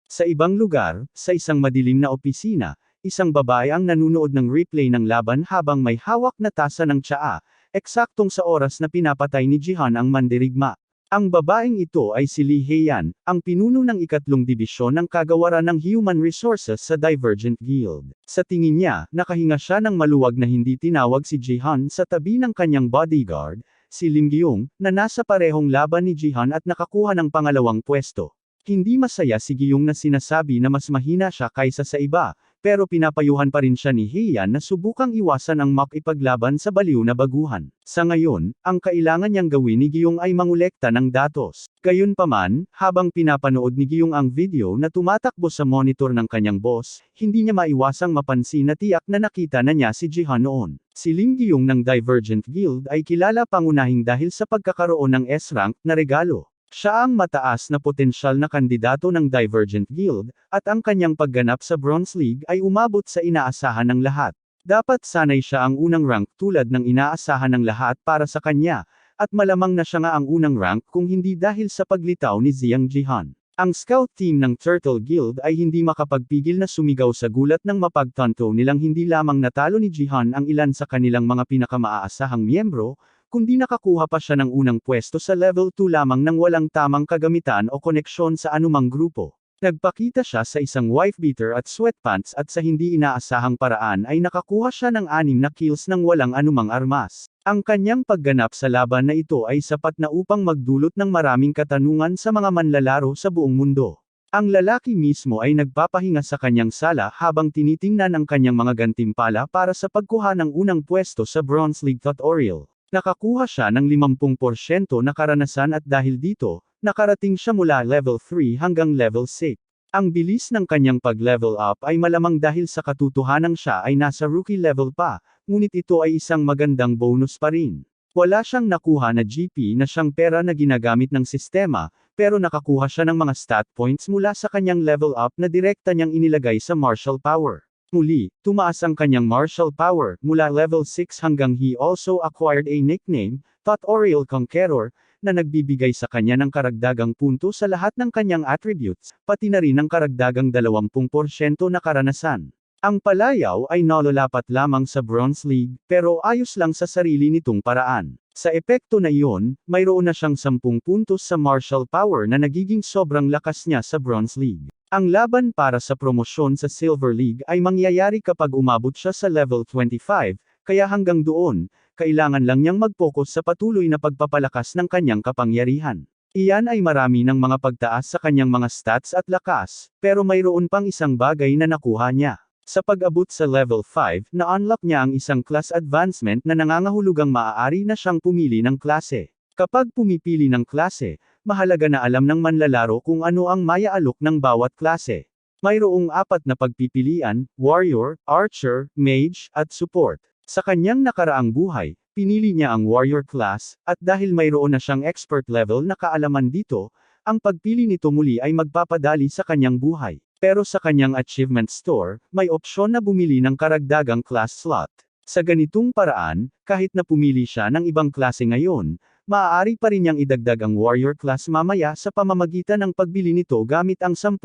Sa ibang lugar, sa isang madilim na opisina, isang babae ang nanunood ng replay ng laban habang may hawak na tasa ng tsaa, eksaktong sa oras na pinapatay ni Jihan ang mandirigma. Ang babaeng ito ay si Lee Heian, ang pinuno ng ikatlong dibisyon ng kagawaran ng Human Resources sa Divergent Guild. Sa tingin niya, nakahinga siya ng maluwag na hindi tinawag si Jihan sa tabi ng kanyang bodyguard, si Lim Gyung, na nasa parehong laban ni Jihan at nakakuha ng pangalawang pwesto. Hindi masaya si Gyung na sinasabi na mas mahina siya kaysa sa iba, pero pinapayuhan pa rin siya ni Heian na subukang iwasan ang makipaglaban sa baliw na baguhan. Sa ngayon, ang kailangan niyang gawin ni Gyung ay mangolekta ng datos. Gayunpaman, habang pinapanood ni Gyung ang video na tumatakbo sa monitor ng kanyang boss, hindi niya maiwasang mapansin na tiyak na nakita na niya si Jihan noon. Si Lim Gyung ng Divergent Guild ay kilala pangunahing dahil sa pagkakaroon ng S-rank na regalo. Siya ang mataas na potensyal na kandidato ng Divergent Guild, at ang kanyang pagganap sa Bronze League ay umabot sa inaasahan ng lahat. Dapat sanay siya ang unang rank tulad ng inaasahan ng lahat para sa kanya, at malamang na siya nga ang unang rank kung hindi dahil sa paglitaw ni Jiang Jihan. Ang scout team ng Turtle Guild ay hindi makapagpigil na sumigaw sa gulat nang mapagtanto nilang hindi lamang natalo ni Jihan ang ilan sa kanilang mga pinakamaaasahang miyembro, kundi nakakuha pa siya ng unang pwesto sa level 2 lamang nang walang tamang kagamitan o koneksyon sa anumang grupo. Nagpakita siya sa isang wife-beater at sweatpants at sa hindi inaasahang paraan ay nakakuha siya ng 6 na kills nang walang anumang armas. Ang kanyang pagganap sa laban na ito ay sapat na upang magdulot ng maraming katanungan sa mga manlalaro sa buong mundo. Ang lalaki mismo ay nagpapahinga sa kanyang sala habang tinitingnan ang kanyang mga gantimpala para sa pagkuha ng unang pwesto sa Bronze League tutorial. Nakakuha siya ng 50% na karanasan at dahil dito, nakarating siya mula level 3 hanggang level 6. Ang bilis ng kanyang pag-level up ay malamang dahil sa katotohanang siya ay nasa rookie level pa, ngunit ito ay isang magandang bonus pa rin. Wala siyang nakuha na GP na siyang pera na ginagamit ng sistema, pero nakakuha siya ng mga stat points mula sa kanyang level up na direkta niyang inilagay sa martial power. Muli, tumaas ang kanyang martial power mula level 6 hanggang he also acquired a nickname, Tutorial Conqueror, na nagbibigay sa kanya ng karagdagang punto sa lahat ng kanyang attributes, pati na rin ng karagdagang 20% na karanasan. Ang palayaw ay nalalapat lamang sa Bronze League, pero ayos lang sa sarili nitong paraan. Sa epekto na iyon, mayroon na siyang 10 puntos sa martial power na nagiging sobrang lakas niya sa Bronze League. Ang laban para sa promosyon sa Silver League ay mangyayari kapag umabot siya sa level 25, kaya hanggang doon, kailangan lang niyang mag-focus sa patuloy na pagpapalakas ng kanyang kapangyarihan. Iyan ay marami ng mga pagtaas sa kanyang mga stats at lakas, pero mayroon pang isang bagay na nakuha niya. Sa pag-abot sa level 5, na-unlock niya ang isang class advancement na nangangahulugang maaari na siyang pumili ng klase. Kapag pumipili ng klase, mahalaga na alam ng manlalaro kung ano ang maya-alok ng bawat klase. Mayroong 4 na pagpipilian: Warrior, Archer, Mage, at Support. Sa kanyang nakaraang buhay, pinili niya ang Warrior class, at dahil mayroon na siyang expert level na kaalaman dito, ang pagpili nito muli ay magpapadali sa kanyang buhay. Pero sa kanyang achievement store, may opsyon na bumili ng karagdagang class slot. Sa ganitong paraan, kahit na pumili siya ng ibang klase ngayon, maaari pa rin niyang idagdag ang Warrior class mamaya sa pamamagitan ng pagbili nito gamit ang 10,000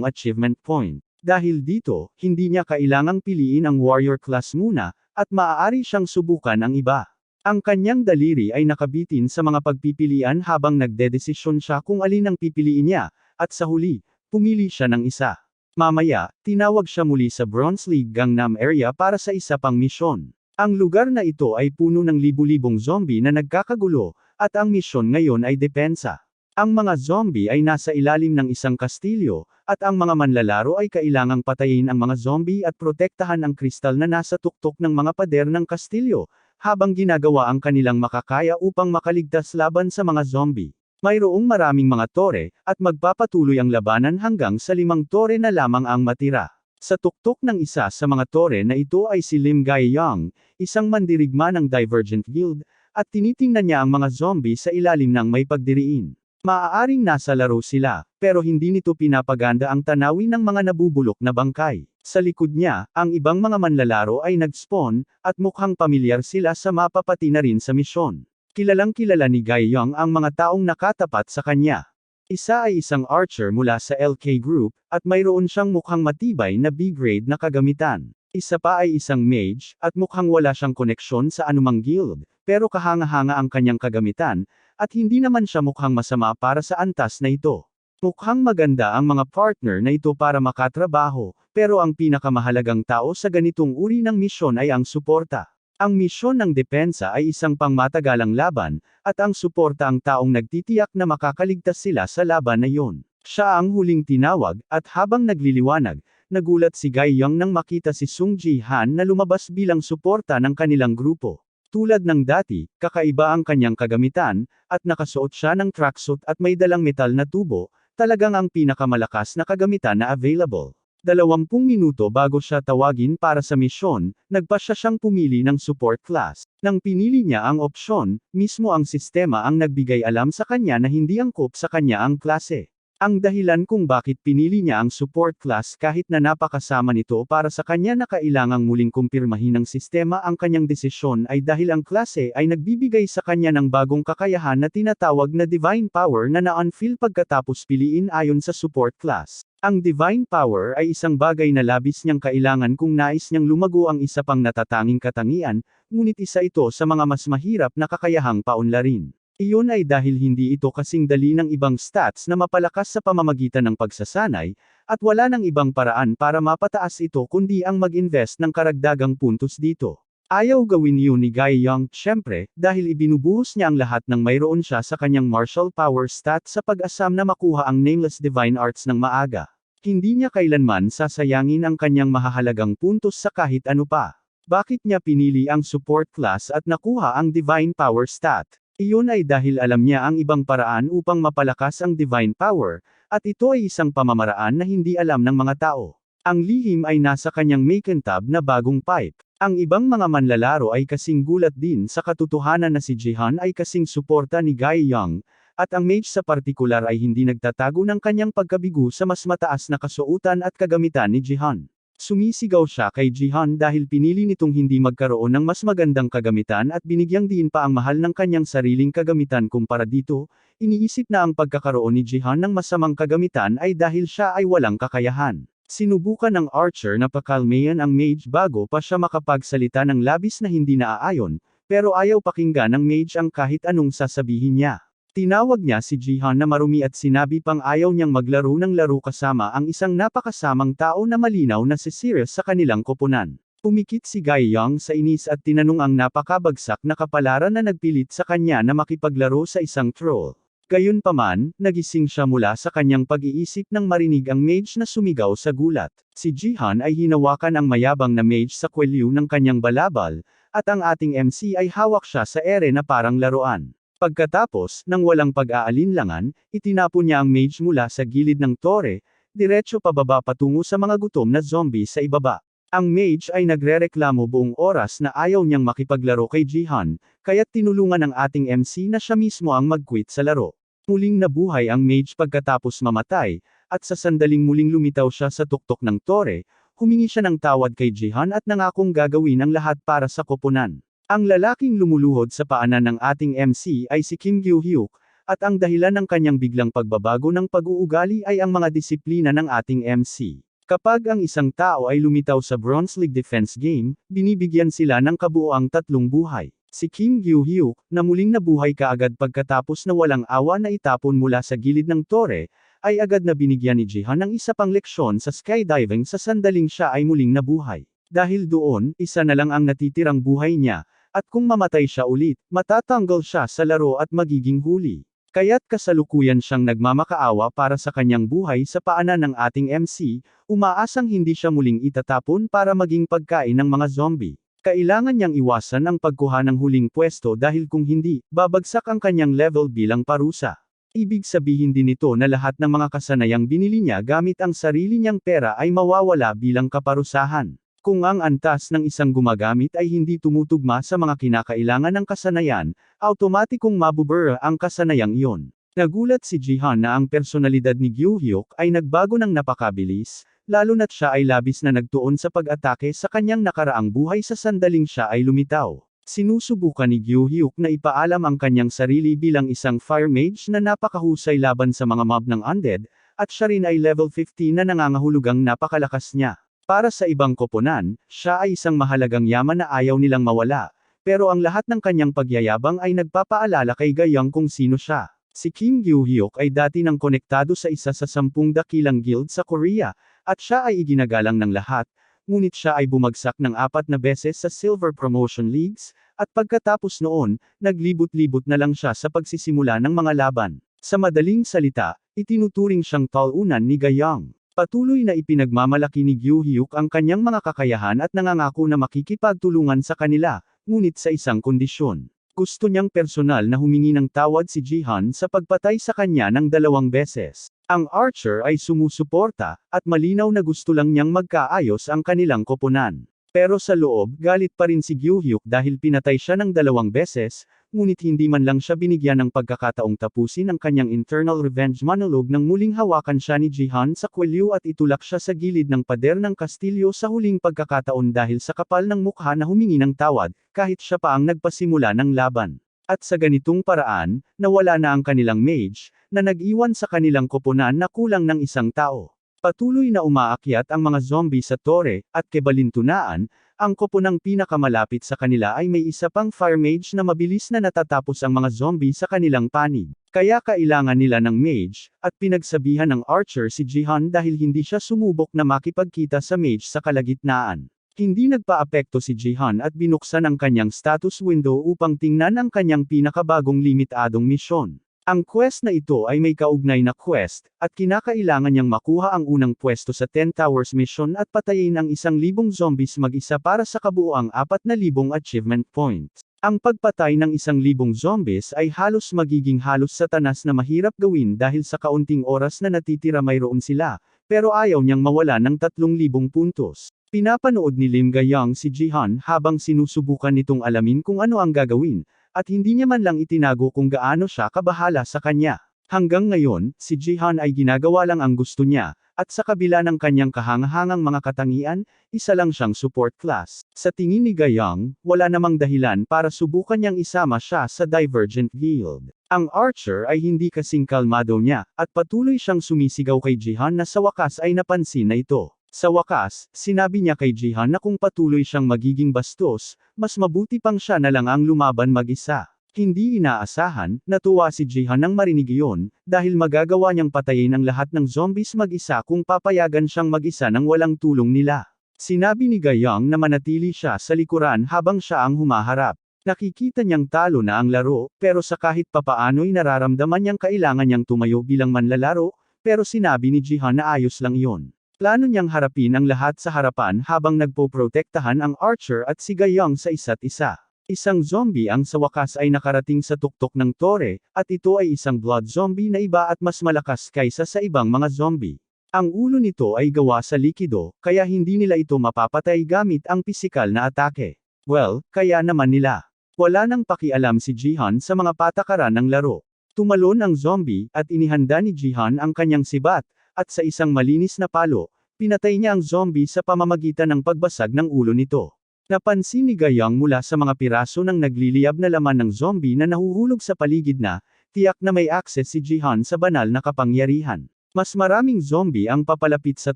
achievement point. Dahil dito, hindi niya kailangang piliin ang Warrior class muna, at maaari siyang subukan ang iba. Ang kanyang daliri ay nakabitin sa mga pagpipilian habang nagdedesisyon siya kung alin ang pipiliin niya, at sa huli, pumili siya ng isa. Mamaya, tinawag siya muli sa Bronze League Gangnam area para sa isa pang misyon. Ang lugar na ito ay puno ng libu-libong zombie na nagkakagulo, at ang misyon ngayon ay depensa. Ang mga zombie ay nasa ilalim ng isang kastilyo, at ang mga manlalaro ay kailangang patayin ang mga zombie at protektahan ang kristal na nasa tuktok ng mga pader ng kastilyo, habang ginagawa ang kanilang makakaya upang makaligtas laban sa mga zombie. Mayroong maraming mga tore, at magpapatuloy ang labanan hanggang sa 5 tore na lamang ang matira. Sa tuktok ng isa sa mga tore na ito ay si Lim Gai-young, isang mandirigma ng Divergent Guild, at tinitingnan niya ang mga zombie sa ilalim ng may pagdiriin. Maaaring nasa laro sila, pero hindi nito pinapaganda ang tanawin ng mga nabubulok na bangkay. Sa likod niya, ang ibang mga manlalaro ay nag-spawn, at mukhang pamilyar sila sa mapa pati na rin sa misyon. Kilalang kilala ni Gai-young ang mga taong nakatapat sa kanya. Isa ay isang archer mula sa LK Group, at mayroon siyang mukhang matibay na B-grade na kagamitan. Isa pa ay isang mage, at mukhang wala siyang koneksyon sa anumang guild, pero kahanga-hanga ang kanyang kagamitan, at hindi naman siya mukhang masama para sa antas na ito. Mukhang maganda ang mga partner na ito para makatrabaho, pero ang pinakamahalagang tao sa ganitong uri ng misyon ay ang suporta. Ang misyon ng depensa ay isang pangmatagalang laban, at ang suporta ang taong nagtitiyak na makakaligtas sila sa laban na iyon. Siya ang huling tinawag, at habang nagliliwanag, nagulat si Gai Young nang makita si Sung Ji Han na lumabas bilang suporta ng kanilang grupo. Tulad ng dati, kakaiba ang kanyang kagamitan, at nakasuot siya ng tracksuit at may dalang metal na tubo, talagang ang pinakamalakas na kagamitan na available. 20 minuto bago siya tawagin para sa misyon, nagpasya siyang pumili ng support class. Nang pinili niya ang opsyon, mismo ang sistema ang nagbigay alam sa kanya na hindi angkop sa kanya ang klase. Ang dahilan kung bakit pinili niya ang support class kahit na napakasama nito para sa kanya na kailangang muling kumpirmahin ng sistema ang kanyang desisyon ay dahil ang klase ay nagbibigay sa kanya ng bagong kakayahan na tinatawag na Divine Power na na-unfill pagkatapos piliin ayon sa support class. Ang Divine Power ay isang bagay na labis niyang kailangan kung nais niyang lumago ang isa pang natatanging katangian, ngunit isa ito sa mga mas mahirap na kakayahang paunlarin. Iyon ay dahil hindi ito kasing dali ng ibang stats na mapalakas sa pamamagitan ng pagsasanay, at wala ng ibang paraan para mapataas ito kundi ang mag-invest ng karagdagang puntos dito. Ayaw gawin yun ni Gai Young, syempre, dahil ibinubuhos niya ang lahat ng mayroon siya sa kanyang martial power stat sa pag-asam na makuha ang Nameless Divine Arts ng maaga. Hindi niya kailanman sasayangin ang kanyang mahahalagang puntos sa kahit ano pa. Bakit niya pinili ang support class at nakuha ang Divine Power stat? Iyon ay dahil alam niya ang ibang paraan upang mapalakas ang Divine Power, at ito ay isang pamamaraan na hindi alam ng mga tao. Ang lihim ay nasa kanyang makintab na bagong pipe. Ang ibang mga manlalaro ay kasing gulat din sa katotohanan na si Jihan ay kasing suporta ni Gai Young, at ang mage sa partikular ay hindi nagtatago ng kanyang pagkabigo sa mas mataas na kasuotan at kagamitan ni Jihan. Sumisigaw siya kay Jihan dahil pinili nitong hindi magkaroon ng mas magandang kagamitan at binigyang diin pa ang mahal ng kanyang sariling kagamitan kumpara dito, iniisip na ang pagkakaroon ni Jihan ng masamang kagamitan ay dahil siya ay walang kakayahan. Sinubukan ng archer na pakalmayan ang mage bago pa siya makapagsalita ng labis na hindi naaayon, pero ayaw pakinggan ng mage ang kahit anong sasabihin niya. Tinawag niya si Jihan na marumi at sinabi pang ayaw niyang maglaro ng laro kasama ang isang napakasamang tao na malinaw na si Sirius sa kanilang koponan. Pumikit si Gai Young sa inis at tinanong ang napakabagsak na kapalaran na nagpilit sa kanya na makipaglaro sa isang troll. Gayunpaman, nagising siya mula sa kanyang pag-iisip nang marinig ang mage na sumigaw sa gulat. Si Jihan ay hinawakan ang mayabang na mage sa kwelyo ng kanyang balabal, at ang ating MC ay hawak siya sa ere na parang laruan. Pagkatapos, nang walang pag-aalinlangan, itinapon niya ang mage mula sa gilid ng tore, diretso pababa patungo sa mga gutom na zombie sa ibaba. Ang mage ay nagrereklamo buong oras na ayaw niyang makipaglaro kay Jihan, kaya't tinulungan ng ating MC na siya mismo ang mag-quit sa laro. Muling nabuhay ang mage pagkatapos mamatay, at sa sandaling muling lumitaw siya sa tuktok ng tore, humingi siya ng tawad kay Jihan at nangakong gagawin ang lahat para sa koponan. Ang lalaking lumuluhod sa paanan ng ating MC ay si Kim Gyu-hyuk, at ang dahilan ng kanyang biglang pagbabago ng pag-uugali ay ang mga disiplina ng ating MC. Kapag ang isang tao ay lumitaw sa Bronze League Defense Game, binibigyan sila ng kabuoang 3 buhay. Si Kim Gyu-hyuk, na muling nabuhay kaagad pagkatapos na walang awa na itapon mula sa gilid ng tore, ay agad na binigyan ni Jihan ng isa pang leksyon sa skydiving sa sandaling siya ay muling nabuhay. Dahil doon, isa na lang ang natitirang buhay niya, at kung mamatay siya ulit, matatanggal siya sa laro at magiging huli. Kaya't kasalukuyan siyang nagmamakaawa para sa kanyang buhay sa paanan ng ating MC, umaasang hindi siya muling itatapon para maging pagkain ng mga zombie. Kailangan niyang iwasan ang pagkuha ng huling pwesto dahil kung hindi, babagsak ang kanyang level bilang parusa. Ibig sabihin din ito na lahat ng mga kasanayang binili niya gamit ang sarili niyang pera ay mawawala bilang kaparusahan. Kung ang antas ng isang gumagamit ay hindi tumutugma sa mga kinakailangan ng kasanayan, automatikong mabubura ang kasanayang iyon. Nagulat si Jihan na ang personalidad ni Gyu-hyuk ay nagbago ng napakabilis, lalo na't siya ay labis na nagtuon sa pag-atake sa kanyang nakaraang buhay sa sandaling siya ay lumitaw. Sinusubukan ni Gyu-hyuk na ipaalam ang kanyang sarili bilang isang fire mage na napakahusay laban sa mga mob ng undead, at siya rin ay level 50 na nangangahulugang napakalakas niya. Para sa ibang koponan, siya ay isang mahalagang yaman na ayaw nilang mawala, pero ang lahat ng kanyang pagyayabang ay nagpapaalala kay Gayong kung sino siya. Si Kim Gyu-hyuk ay dati nang konektado sa isa sa 10 dakilang guild sa Korea, at siya ay iginagalang ng lahat, ngunit siya ay bumagsak ng 4 na beses sa Silver Promotion Leagues, at pagkatapos noon, naglibot-libot na lang siya sa pagsisimula ng mga laban. Sa madaling salita, itinuturing siyang talunan ni Gayong. Patuloy na ipinagmamalaki ni Gyu-hyuk ang kanyang mga kakayahan at nangangako na makikipagtulungan sa kanila, ngunit sa isang kondisyon. Gusto niyang personal na humingi ng tawad si Jihan sa pagpatay sa kanya ng 2 beses. Ang Archer ay sumusuporta, at malinaw na gusto lang niyang magkaayos ang kanilang koponan. Pero sa loob, galit pa rin si Gyu-hyuk dahil pinatay siya ng 2 beses, ngunit hindi man lang siya binigyan ng pagkakataong tapusin ang kanyang internal revenge monologue nang muling hawakan siya ni Jihan sa kwelyo at itulak siya sa gilid ng pader ng kastilyo sa huling pagkakataon dahil sa kapal ng mukha na humingi ng tawad, kahit siya pa ang nagpasimula ng laban. At sa ganitong paraan, nawala na ang kanilang mage, na nag-iwan sa kanilang koponan na kulang ng isang tao. Patuloy na umaakyat ang mga zombie sa tore, at kebalintunaan, ang koponang pinakamalapit sa kanila ay may isa pang fire mage na mabilis na natatapos ang mga zombie sa kanilang panig. Kaya kailangan nila ng mage, at pinagsabihan ng Archer si Jihan dahil hindi siya sumubok na makipagkita sa mage sa kalagitnaan. Hindi nagpaapekto si Jihan at binuksan ang kanyang status window upang tingnan ang kanyang pinakabagong limitadong misyon. Ang quest na ito ay may kaugnay na quest, at kinakailangan niyang makuha ang unang pwesto sa 10 Towers mission at patayin ang 1,000 zombies mag-isa para sa kabuoang 4,000 achievement points. Ang pagpatay ng 1,000 zombies ay halos magiging halos satanas na mahirap gawin dahil sa kaunting oras na natitira mayroon sila, pero ayaw niyang mawala ng 3,000 puntos. Pinapanood ni Lim Gayong si Jihan habang sinusubukan nitong alamin kung ano ang gagawin, at hindi niya man lang itinago kung gaano siya kabahala sa kanya. Hanggang ngayon, si Jihan ay ginagawa lang ang gusto niya, at sa kabila ng kanyang kahangahangang mga katangian, isa lang siyang support class. Sa tingin ni Gayong, wala namang dahilan para subukan niyang isama siya sa Divergent Guild. Ang Archer ay hindi kasing kalmado niya, at patuloy siyang sumisigaw kay Jihan na sa wakas ay napansin na ito. Sa wakas, sinabi niya kay Jihan na kung patuloy siyang magiging bastos, mas mabuti pang siya na lang ang lumaban mag-isa. Hindi inaasahan, natuwa si Jihan nang marinig iyon, dahil magagawa niyang patayin ang lahat ng zombies mag-isa kung papayagan siyang mag-isa nang walang tulong nila. Sinabi ni Gayong na manatili siya sa likuran habang siya ang humaharap. Nakikita niyang talo na ang laro, pero sa kahit papaano'y nararamdaman niyang kailangan niyang tumayo bilang manlalaro, pero sinabi ni Jihan na ayos lang iyon. Plano niyang harapin ang lahat sa harapan habang nagpoprotektahan ang Archer at si Gayong sa isa't isa. Isang zombie ang sa wakas ay nakarating sa tuktok ng tore, at ito ay isang blood zombie na iba at mas malakas kaysa sa ibang mga zombie. Ang ulo nito ay gawa sa likido, kaya hindi nila ito mapapatay gamit ang pisikal na atake. Well, kaya naman nila. Wala nang pakialam si Jihan sa mga patakaran ng laro. Tumalon ang zombie, at inihanda ni Jihan ang kanyang sibat, at sa isang malinis na palo, pinatay niya ang zombie sa pamamagitan ng pagbasag ng ulo nito. Napansin ni Gayong mula sa mga piraso ng nagliliyab na laman ng zombie na nahuhulog sa paligid na, tiyak na may access si Jihan sa banal na kapangyarihan. Mas maraming zombie ang papalapit sa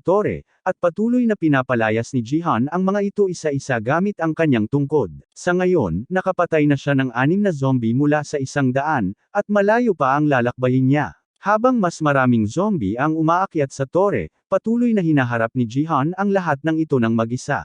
tore, at patuloy na pinapalayas ni Jihan ang mga ito isa-isa gamit ang kanyang tungkod. Sa ngayon, nakapatay na siya ng 6 na zombie mula sa 100, at malayo pa ang lalakbayin niya. Habang mas maraming zombie ang umaakyat sa tore, patuloy na hinaharap ni Jihan ang lahat ng ito ng mag-isa.